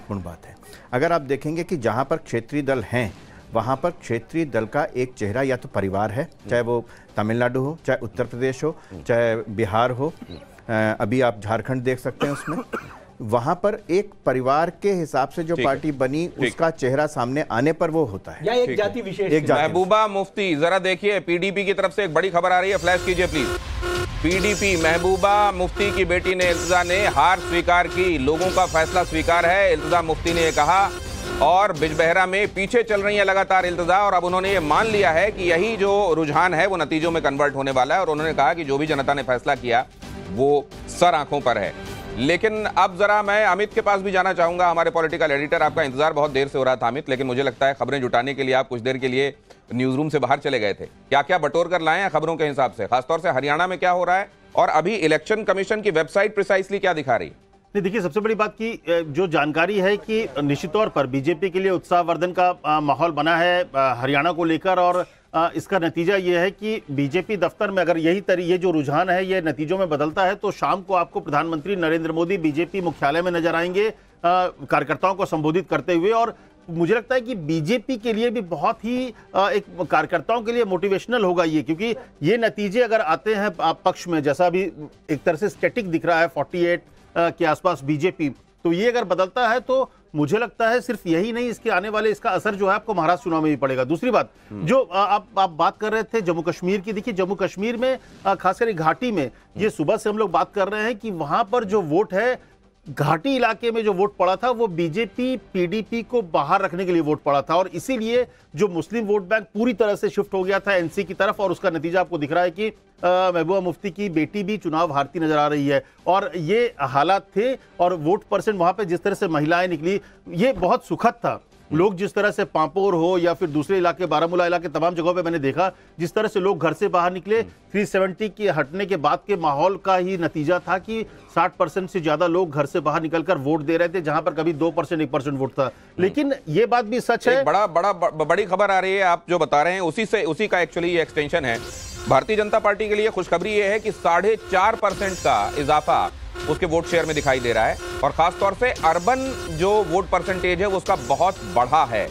महत्वपूर्ण बात है। अगर आप देखेंगे कि जहाँ पर क्षेत्रीय दल हैं वहाँ पर क्षेत्रीय दल का एक चेहरा या तो परिवार है, चाहे वो तमिलनाडु हो, चाहे उत्तर प्रदेश हो, चाहे बिहार हो, अभी आप झारखंड देख सकते हैं उसमें, वहां पर एक परिवार के हिसाब से जो पार्टी बनी उसका चेहरा सामने आने पर वो होता है, या एक जाति विशेष। महबूबा मुफ्ती, जरा देखिए पीडीपी की तरफ से एक बड़ी खबर आ रही है, फ्लैश कीजिए प्लीज। पीडीपी महबूबा मुफ्ती की बेटी ने इल्तिजा ने हार स्वीकार की, लोगों का फैसला स्वीकार है, इल्तिजा मुफ्ती ने कहा। और बिजबहरा में पीछे चल रही है लगातार इल्तिजा, और अब उन्होंने ये मान लिया है कि यही जो रुझान है वो नतीजों में कन्वर्ट होने वाला है, और उन्होंने कहा कि जो भी जनता ने फैसला किया वो सर आंखों पर है। लेकिन अब जरा मैं अमित के पास भी जाना चाहूंगा, हमारे पॉलिटिकल एडिटर। आपका इंतजार बहुत देर से हो रहा था अमित, लेकिन मुझे लगता है खबरें जुटाने के लिए आप कुछ देर के लिए न्यूज रूम से बाहर चले गए थे। क्या क्या बटोर कर लाए हैं खबरों के हिसाब से, खासतौर से हरियाणा में क्या हो रहा है, और अभी इलेक्शन कमीशन की वेबसाइट प्रिसाइसली क्या दिखा रही है? नहीं, देखिए सबसे बड़ी बात की जो जानकारी है कि निश्चित तौर पर बीजेपी के लिए उत्साहवर्धन का माहौल बना है हरियाणा को लेकर, और इसका नतीजा ये है कि बीजेपी दफ्तर में अगर ये जो रुझान है ये नतीजों में बदलता है तो शाम को आपको प्रधानमंत्री नरेंद्र मोदी बीजेपी मुख्यालय में नजर आएंगे कार्यकर्ताओं को संबोधित करते हुए। और मुझे लगता है कि बीजेपी के लिए भी बहुत ही एक कार्यकर्ताओं के लिए मोटिवेशनल होगा ये, क्योंकि ये नतीजे अगर आते हैं आप पक्ष में, जैसा भी एक तरह से स्टैटिक दिख रहा है 48 के आसपास बीजेपी, तो ये अगर बदलता है तो मुझे लगता है सिर्फ यही नहीं, इसके आने वाले इसका असर जो है आपको महाराष्ट्र चुनाव में भी पड़ेगा। दूसरी बात जो आप बात कर रहे थे जम्मू कश्मीर की, देखिए जम्मू कश्मीर में खासकर घाटी में ये सुबह से हम लोग बात कर रहे हैं कि वहां पर जो वोट है, घाटी इलाके में जो वोट पड़ा था वो बीजेपी पीडीपी को बाहर रखने के लिए वोट पड़ा था, और इसीलिए जो मुस्लिम वोट बैंक पूरी तरह से शिफ्ट हो गया था एनसी की तरफ, और उसका नतीजा आपको दिख रहा है कि महबूबा मुफ्ती की बेटी भी चुनाव हारती नजर आ रही है। और ये हालात थे, और वोट परसेंट वहां पे जिस तरह से महिलाएं निकली ये बहुत सुखद था। लोग जिस तरह से पांपोर हो या फिर दूसरे इलाके बारामूला इलाके तमाम जगहों पे मैंने देखा जिस तरह से लोग घर से बाहर निकले, 370 के हटने के बाद के माहौल का ही नतीजा था कि 60% से ज्यादा लोग घर से बाहर निकलकर वोट दे रहे थे, जहां पर कभी 2% 1% वोट था। लेकिन ये बात भी सच है, बड़ी खबर आ रही है आप जो बता रहे हैं उसी का एक्चुअली ये एक्सटेंशन है। भारतीय जनता पार्टी के लिए खुशखबरी ये है कि 4.5% का इजाफा उसके वोट शेयर में दिखाई दे रहा है, और खासतौर से अर्बन जो वोट परसेंटेज है वो उसका बहुत बढ़ा है।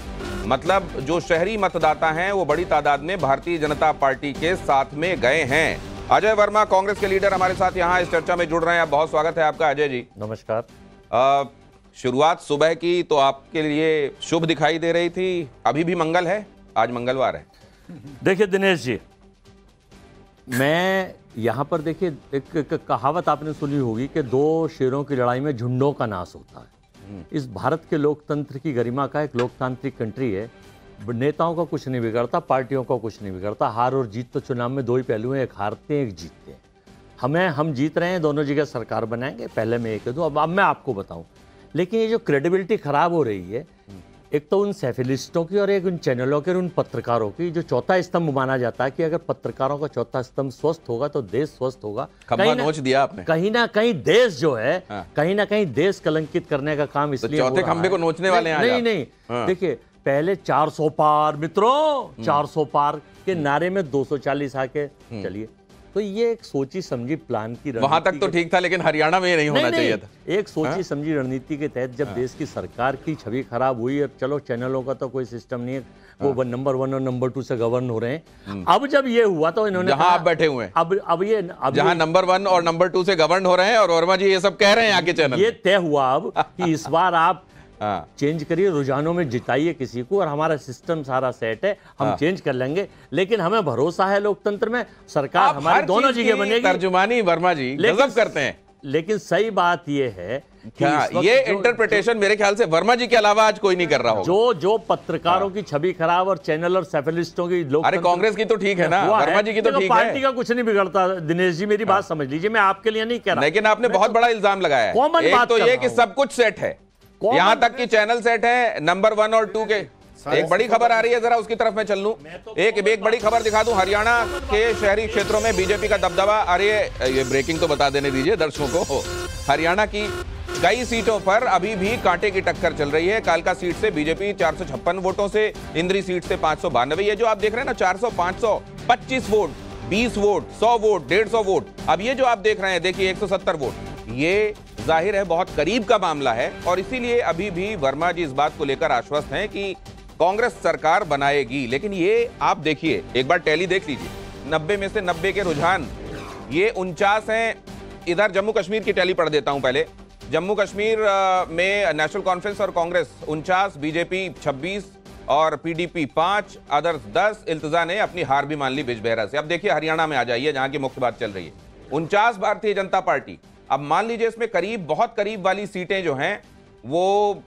मतलब जो शहरी मतदाता हैं वो बड़ी तादाद में भारतीय जनता पार्टी के साथ में गए हैं। अजय वर्मा कांग्रेस के लीडर हमारे साथ यहाँ इस चर्चा में जुड़ रहे हैं। बहुत स्वागत है आपका अजय जी। नमस्कार। शुरुआत सुबह की तो आपके लिए शुभ दिखाई दे रही थी, अभी भी मंगल है, आज मंगलवार है। देखिए दिनेश जी, मैं यहाँ पर देखिए एक कहावत आपने सुनी होगी कि 2 शेरों की लड़ाई में झुंडों का नाश होता है। इस भारत के लोकतंत्र की गरिमा का एक लोकतांत्रिक कंट्री है, नेताओं का कुछ नहीं बिगड़ता, पार्टियों का कुछ नहीं बिगड़ता। हार और जीत तो चुनाव में 2 ही पहलू हैं, एक हारते हैं एक जीतते हैं। हम जीत रहे हैं, दोनों जगह सरकार बनाएंगे, पहले मैं एक दूँ, अब मैं आपको बताऊँ। लेकिन ये जो क्रेडिबिलिटी खराब हो रही है, एक तो उन सैफिलिस्टों की और एक उन चैनलों के और उन पत्रकारों की, जो चौथा स्तंभ माना जाता है कि अगर पत्रकारों का चौथा स्तंभ स्वस्थ होगा तो देश स्वस्थ होगा। खंभा नोच दिया आपने। कहीं ना कहीं देश जो है कहीं ना कहीं देश कलंकित करने का काम इसलिए तो चौथे खंभे को नोचने वाले हैं। नहीं, देखिए पहले 400 पार मित्रों, 400 पार के नारे में 240 आके चलिए, तो ये एक सोची समझी प्लान की वहां तक तो ठीक था, लेकिन हरियाणा में ये नहीं होना चाहिए था। एक सोची समझी रणनीति के तहत जब देश की सरकार की छवि खराब हुई, और चलो चैनलों का तो कोई सिस्टम नहीं है, वो नंबर 1 और नंबर 2 से गवर्न हो रहे हैं। अब जब ये हुआ तो इन्होंने जहां आप बैठे हुए हैं, अब जहां नंबर 1 और नंबर 2 से गवर्न हो रहे हैं, और वर्मा जी ये सब कह रहे हैं आगे चैनल, ये तय हुआ अब कि इस बार आप चेंज करिए, रुझानों में जिताइए किसी को, और हमारा सिस्टम सारा सेट है, हम चेंज कर लेंगे। लेकिन हमें भरोसा है लोकतंत्र में, सरकार हमारी दोनों जगह बनेगी। तर्जुमानी वर्मा जी गजब करते हैं। लेकिन सही बात यह है कि ये इंटरप्रिटेशन मेरे ख्याल से वर्मा जी के अलावा आज कोई नहीं कर रहा होगा। जो पत्रकारों की छवि खराब और चैनल और सैफलिस्टों की लोग, अरे कांग्रेस की तो ठीक है ना, वर्मा जी की तो ठीक है। पार्टी का कुछ नहीं बिगड़ता दिनेश जी, मेरी बात समझ लीजिए, मैं आपके लिए नहीं कह रहा। लेकिन आपने बहुत बड़ा इल्जाम लगाया है। एक तो ये कि सब कुछ सेट है, यहां तक कि चैनल सेट है, नंबर 1 और 2 के। एक बड़ी खबर आ रही है, जरा उसकी तरफ मैं चल लूं। एक बड़ी खबर दिखा दूं, हरियाणा के शहरी क्षेत्रों में बीजेपी का दबदबा। अरे ये ब्रेकिंग तो बता देने दीजिए दर्शकों को। हरियाणा की कई सीटों पर अभी भी कांटे की टक्कर चल रही है। कालका सीट से बीजेपी 456 वोटों से, इंद्री सीट से 592। ये जो आप देख रहे हैं ना, 400, 500, 25 वोट, 20 वोट, 100 वोट, 150 वोट। अब ये जो आप देख रहे हैं, देखिए 170 वोट, ये जाहिर है बहुत करीब का मामला है और इसीलिए अभी भी वर्मा जी इस बात को लेकर आश्वस्त हैं कि कांग्रेस सरकार बनाएगी। लेकिन ये आप देखिए, एक बार टैली देख लीजिए, 90 में से 90 के रुझान ये 49 हैं। इधर जम्मू कश्मीर की टैली पढ़ देता हूं पहले। जम्मू कश्मीर में नेशनल कॉन्फ्रेंस और कांग्रेस 49, बीजेपी 26 और पीडीपी 5, अदर्स 10। इल्तिजा ने अपनी हार भी मान ली बिजबेहरा से। अब देखिए हरियाणा में आ जाइए, जहां की मुख्य बात चल रही है। 49 भारतीय जनता पार्टी। अब मान लीजिए इसमें करीब, बहुत करीब वाली सीटें जो हैं वो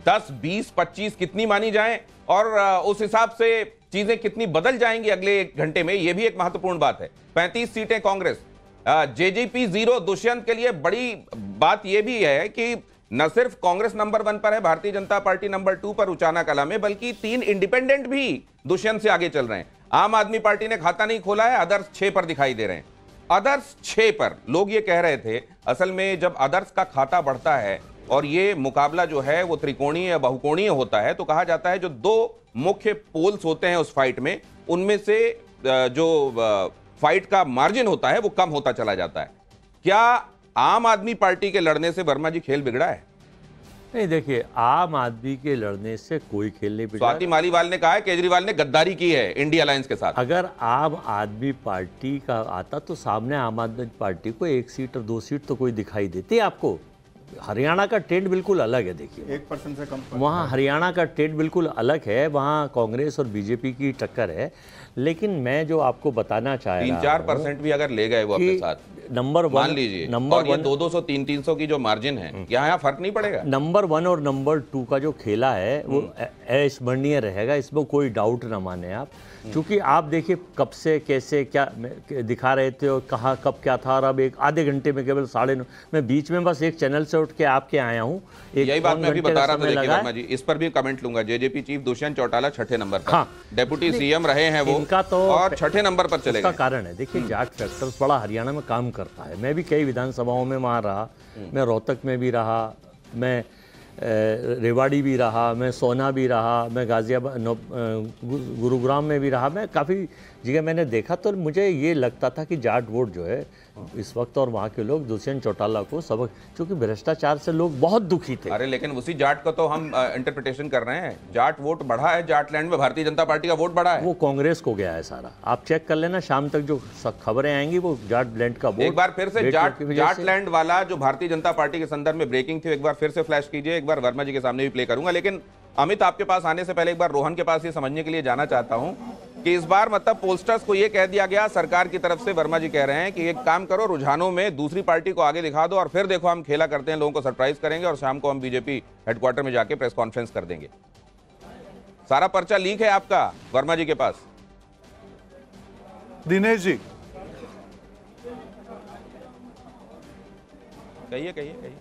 10, 20, 25 कितनी मानी जाएं और उस हिसाब से चीजें कितनी बदल जाएंगी अगले 1 घंटे में, यह भी एक महत्वपूर्ण बात है। 35 सीटें कांग्रेस, जेजेपी 0। दुष्यंत के लिए बड़ी बात यह भी है कि न सिर्फ कांग्रेस नंबर 1 पर है, भारतीय जनता पार्टी नंबर 2 पर उचाना कला में, बल्कि 3 इंडिपेंडेंट भी दुष्यंत से आगे चल रहे हैं। आम आदमी पार्टी ने खाता नहीं खोला है, अदर्स 6 पर दिखाई दे रहे हैं। अदर्स 6 पर लोग ये कह रहे थे, असल में जब अदर्स का खाता बढ़ता है और ये मुकाबला जो है वो त्रिकोणीय या बहुकोणीय होता है, तो कहा जाता है जो 2 मुख्य पोल्स होते हैं उस फाइट में, उनमें से जो फाइट का मार्जिन होता है वो कम होता चला जाता है। क्या आम आदमी पार्टी के लड़ने से वर्मा जी खेल बिगड़ा है? नहीं, देखिए, आम आदमी के लड़ने से कोई खेल नहीं बिगड़ा। स्वाति मालीवाल ने कहा है केजरीवाल ने गद्दारी की है इंडिया अलायंस के साथ। अगर आम आदमी पार्टी का आता तो सामने आम आदमी पार्टी को 1 सीट और 2 सीट तो कोई दिखाई देती। आपको हरियाणा का ट्रेंड बिल्कुल अलग है। देखिए 1% से कम वहाँ हरियाणा का ट्रेंड बिल्कुल अलग है, वहाँ कांग्रेस और बीजेपी की टक्कर है। लेकिन मैं जो आपको बताना चाह रहा हूँ, 3-4% भी अगर ले गए वो अपने साथ, नंबर 1 मान लीजिए, और ये 200, 300 की जो मार्जिन है, यहाँ फर्क नहीं पड़ेगा। नंबर 1 और नंबर 2 का जो खेला है वो अविस्मरणीय रहेगा, इसमें कोई डाउट ना माने आप। क्योंकि आप देखिए कब से कैसे क्या दिखा रहे थे और कहाँ कब क्या था, और अब एक आधे घंटे में केवल 9:30, मैं बीच में बस एक चैनल से उठ के आपके आया हूँ। यही बात मैं भी बता रहा था। देखिए वर्मा जी, इस पर भी कमेंट लूंगा। जेजेपी चीफ दुष्यंत चौटाला 6ठे नंबर पर, हाँ, डेप्यूटी सीएम रहे हैं वो, इनका तो और 6ठे नंबर पर चले गए। कारण है, देखिए जाट फैक्टर्स बड़ा हरियाणा में काम करता है। मैं भी कई विधानसभाओं में वहाँ रहा, मैं रोहतक में भी रहा, मैं रेवाड़ी भी रहा, मैं सोना भी रहा, मैं गाजियाबाद गुरुग्राम में भी रहा, मैं काफ़ी जगह मैंने देखा। तो मुझे ये लगता था कि जाट वोट जो है इस वक्त, और वहाँ के लोग दुष्यंत चौटाला को सबक, क्योंकि भ्रष्टाचार से लोग बहुत दुखी थे। अरे लेकिन उसी जाट का तो हम इंटरप्रिटेशन कर रहे हैं। जाट वोट बढ़ा है, जाटलैंड में भारतीय जनता पार्टी का वोट बढ़ा है। वो कांग्रेस को गया है सारा, आप चेक कर लेना, शाम तक जो खबरें आएंगी वो जाटलैंड का वोट। एक बार फिर से जाटलैंड वाला जो भारतीय जनता पार्टी के संदर्भ में ब्रेकिंग थी, एक बार फिर से फ्लैश कीजिए। एक बार वर्मा जी के सामने भी प्ले करूंगा, लेकिन अमित आपके पास आने से पहले एक बार रोहन के पास ये समझने के लिए जाना चाहता हूं कि इस बार मतलब पोस्टर्स को ये कह दिया गया सरकार की तरफ से, वर्मा जी कह रहे हैं कि एक काम करो, रुझानों में दूसरी पार्टी को आगे दिखा दो और फिर देखो हम खेला करते हैं, लोगों को सरप्राइज करेंगे और शाम को हम बीजेपी हेडक्वार्टर में जाके प्रेस कॉन्फ्रेंस कर देंगे। सारा पर्चा लीक है आपका वर्मा जी के पास। दिनेश जी, कहिए कहिए कहिए।